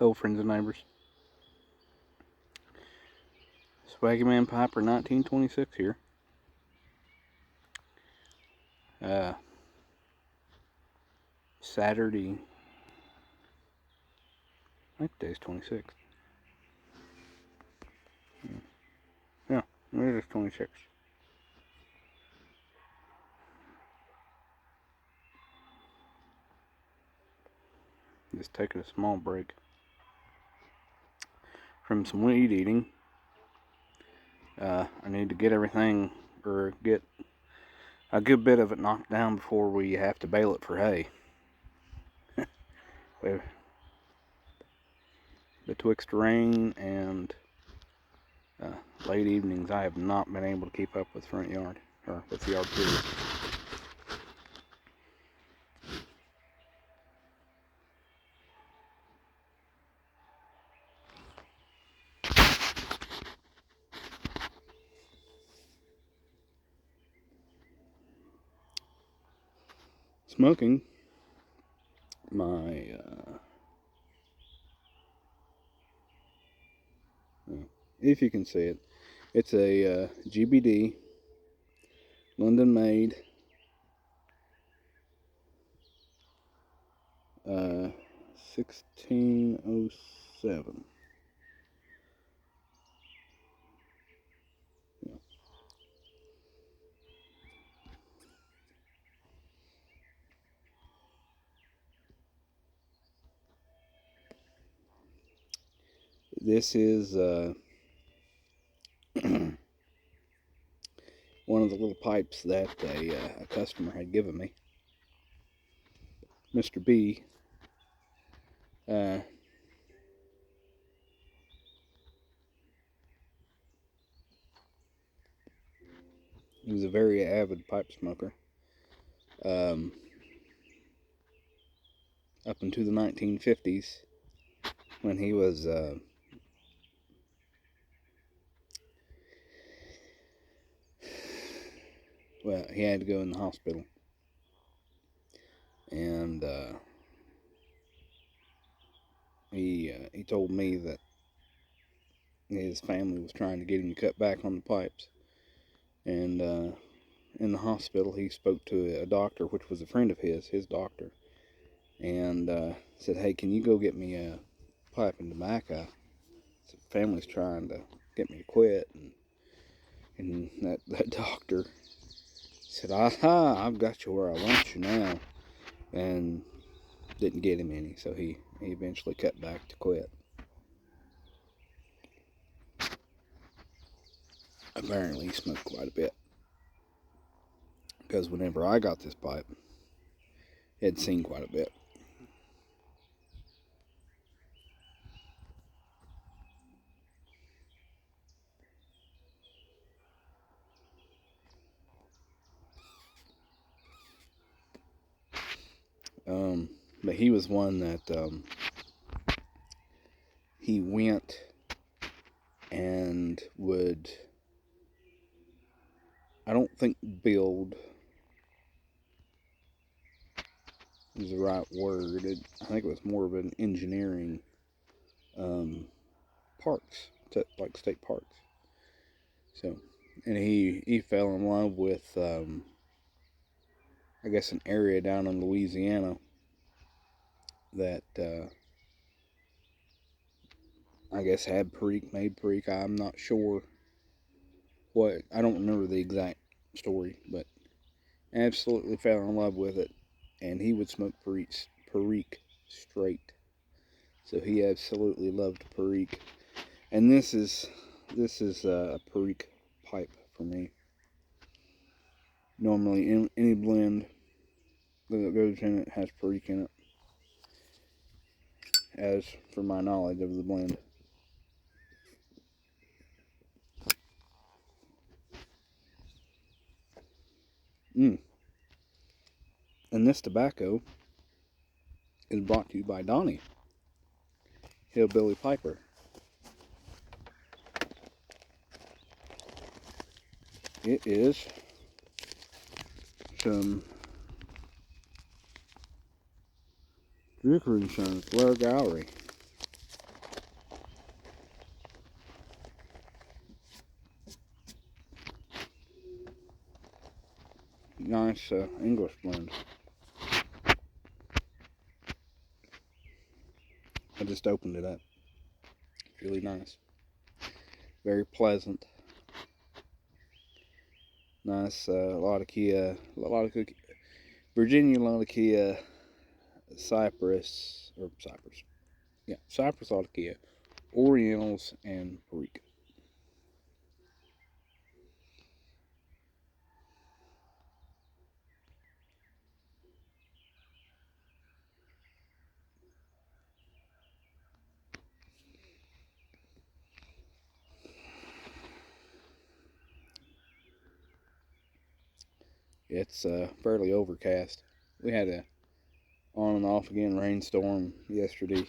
Hello, friends and neighbors. Swaggyman Piper 1926 here. Saturday. I think today's 26th. Yeah, it is 26. Just taking a small break from some weed eating. I need to get everything, or get a good bit of it knocked down before we have to bale it for hay. Betwixt rain and late evenings, I have not been able to keep up with front yard, or with the yard period. Smoking my if you can see it, it's a GBD London made 1607. Yeah. This is one of the little pipes that a customer had given me. Mr. B he was a very avid pipe smoker. Up into the 1950s, when he was well, he had to go in the hospital, and he told me that his family was trying to get him to cut back on the pipes, and in the hospital he spoke to a doctor, which was a friend of his doctor, and said, "Hey, can you go get me a pipe and tobacco? The family's trying to get me to quit." And that doctor said, "Aha, I've got you where I want you now," and didn't get him any, so he eventually cut back to quit. Apparently he smoked quite a bit, because whenever I got this pipe, it had seen quite a bit. But he was one that he went and would, I don't think build is the right word. I think it was more of an engineering parks, like state parks. So, and he fell in love with, I guess, an area down in Louisiana that I guess had Perique, made Perique. I'm not sure what, I don't remember the exact story, but absolutely fell in love with it, and he would smoke Perique straight. So he absolutely loved Perique, and this is a Perique pipe for me. Normally, any blend that goes in it has Perique in it, as for my knowledge of the blend. And this tobacco is brought to you by Donnie, Hillbilly Piper. It is some Dickory & Sons Blair Gallery. nice English blend. I just opened it up. It's really nice. Very pleasant. Nice Latakia, Virginia Latakia, Cypress, Latakia, Orientals, and Perique. It's fairly overcast. We had a on and off again rainstorm yesterday.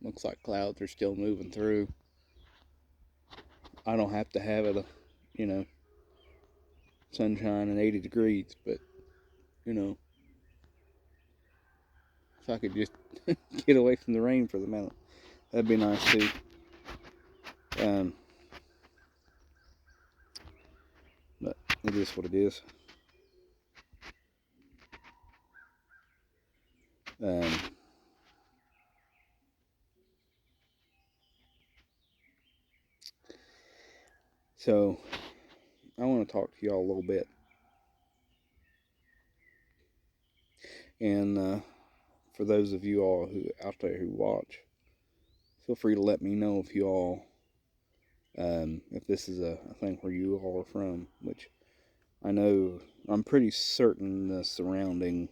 Looks like clouds are still moving through. I don't have to have it, sunshine and 80 degrees, but if I could just get away from the rain for the minute, that'd be nice too. But it is what it is. So I want to talk to y'all a little bit, and for those of you all who out there who watch, feel free to let me know if you all, if this is a thing where you all are from, which I know I'm pretty certain the surrounding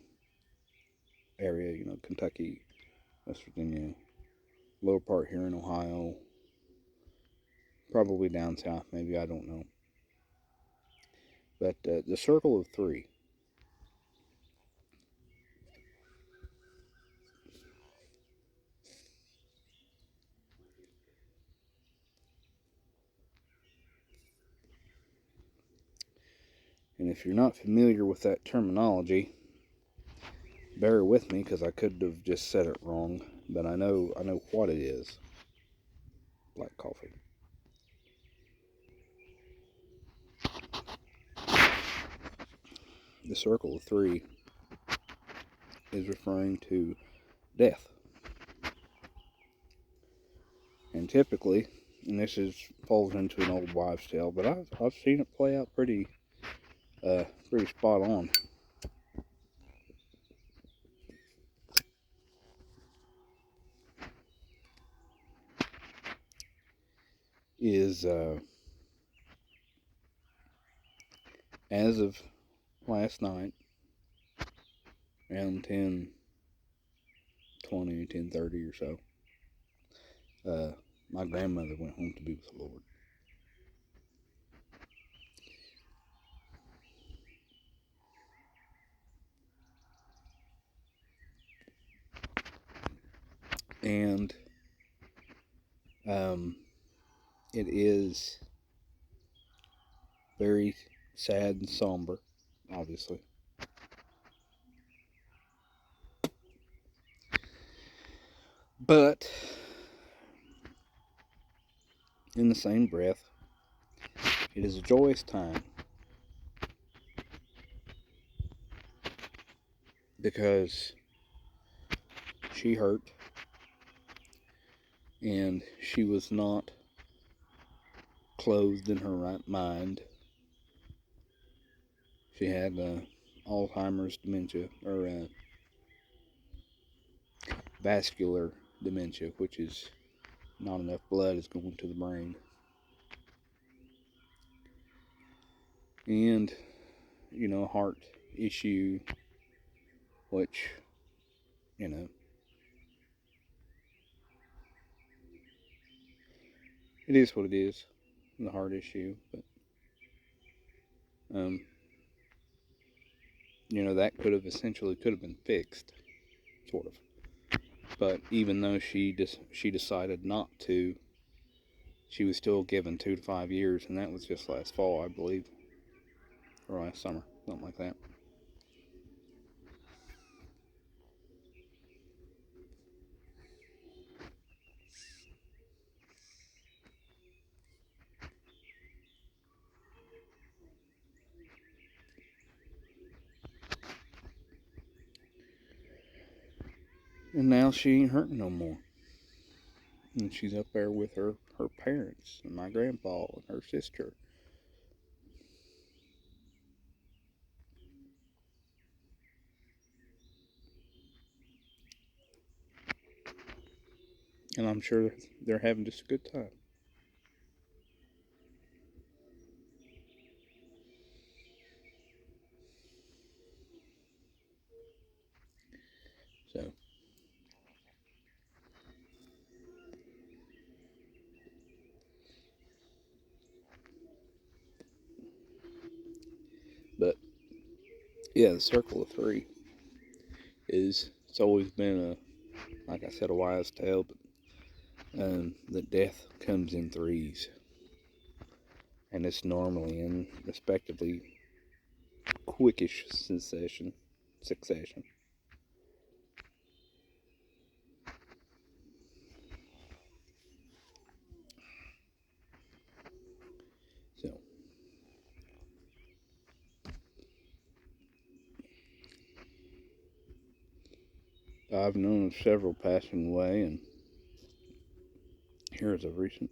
area, Kentucky, West Virginia, lower part here in Ohio, probably down south, maybe, I don't know. But the Circle of Three. And if you're not familiar with that terminology, bear with me because I could have just said it wrong, but I know what it is. Black coffee. The Circle of Three is referring to death. And typically, and this falls into an old wives' tale, but I've seen it play out pretty spot on. Is as of last night, around 10:20, 10:30 or so, my grandmother went home to be with the Lord. And it is very sad and somber, obviously. But in the same breath, it is a joyous time because she hurt and she was not clothed in her right mind. She had Alzheimer's dementia, or vascular dementia, which is not enough blood is going to the brain. And, heart issue, which, it is what it is, the heart issue, but, that could have been fixed, sort of. But even though she decided not to, she was still given 2 to 5 years, and that was just last fall, I believe, or last summer, something like that. And now she ain't hurting no more. And she's up there with her parents and my grandpa and her sister. And I'm sure they're having just a good time. So, but yeah, the circle of three it's always been like I said, a wise tale, but that death comes in threes, and it's normally in respectively quickish succession. So I've known of several passing away, and here's a recent.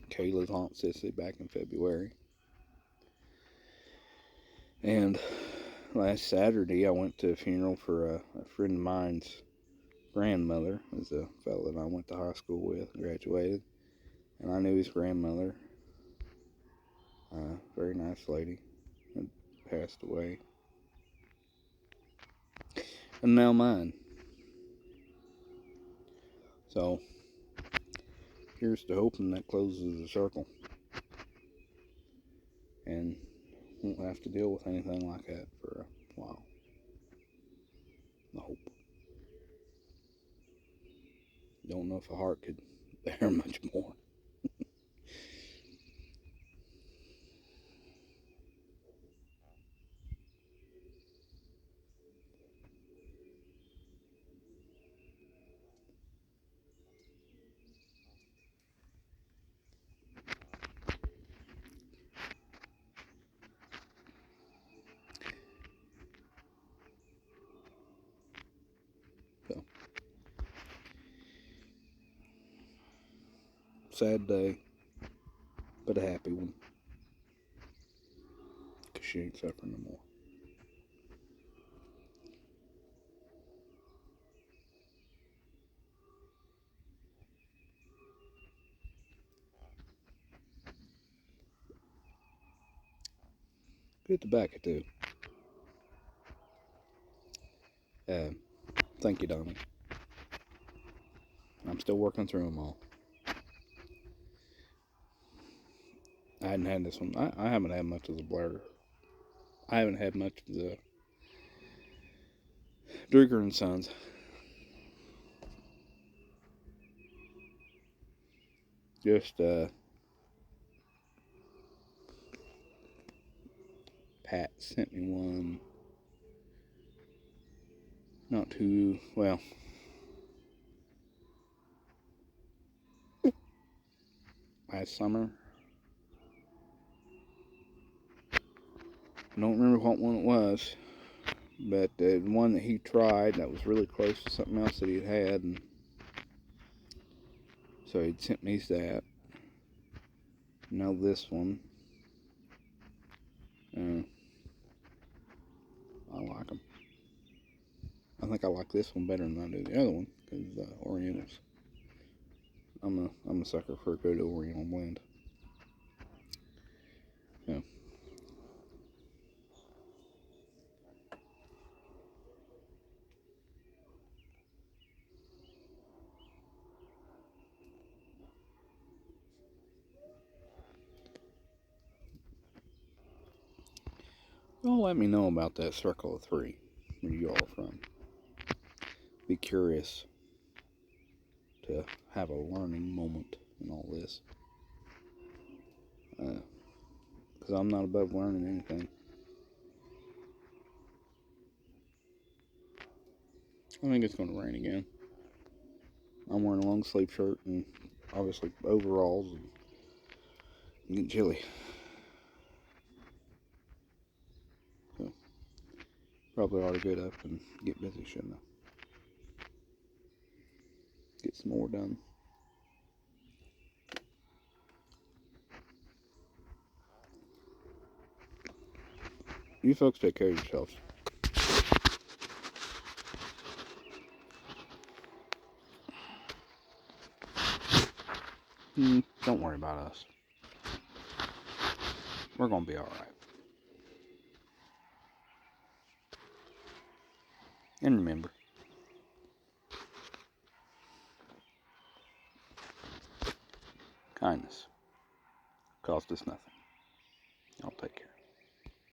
Kayla's Aunt Sissy back in February. And last Saturday, I went to a funeral for a friend of mine's grandmother. It was a fellow that I went to high school with, graduated. And I knew his grandmother. Very nice lady. Had passed away. And now mine. So, here's to hoping that closes the circle. And won't have to deal with anything like that for a while. I hope. Don't know if a heart could bear much more. So, sad day, but a happy one. Because she ain't suffering no more. Good tobacco, too. Thank you, Donnie. I'm still working through them all. I hadn't had this one. I haven't had much of the Blair. I haven't had much of the Druger and Sons. Just Pat sent me one. Not too well. Last summer. I don't remember what one it was, but the one that he tried that was really close to something else that he had, and so he'd sent me that. Now this one. I like them. I think I like this one better than I do the other one because Orientals. I'm a sucker for a good Oriental blend. Yeah. Well, let me know about that circle of three where you all are from. Be curious to have a learning moment in all this. Because I'm not above learning anything. I think it's going to rain again. I'm wearing a long sleeve shirt and obviously overalls and getting chilly. So, Probably ought to get up and get busy, shouldn't I? Get some more done. You folks take care of yourselves. Don't worry about us. We're gonna be alright. And remember, kindness cost us nothing. I'll take care.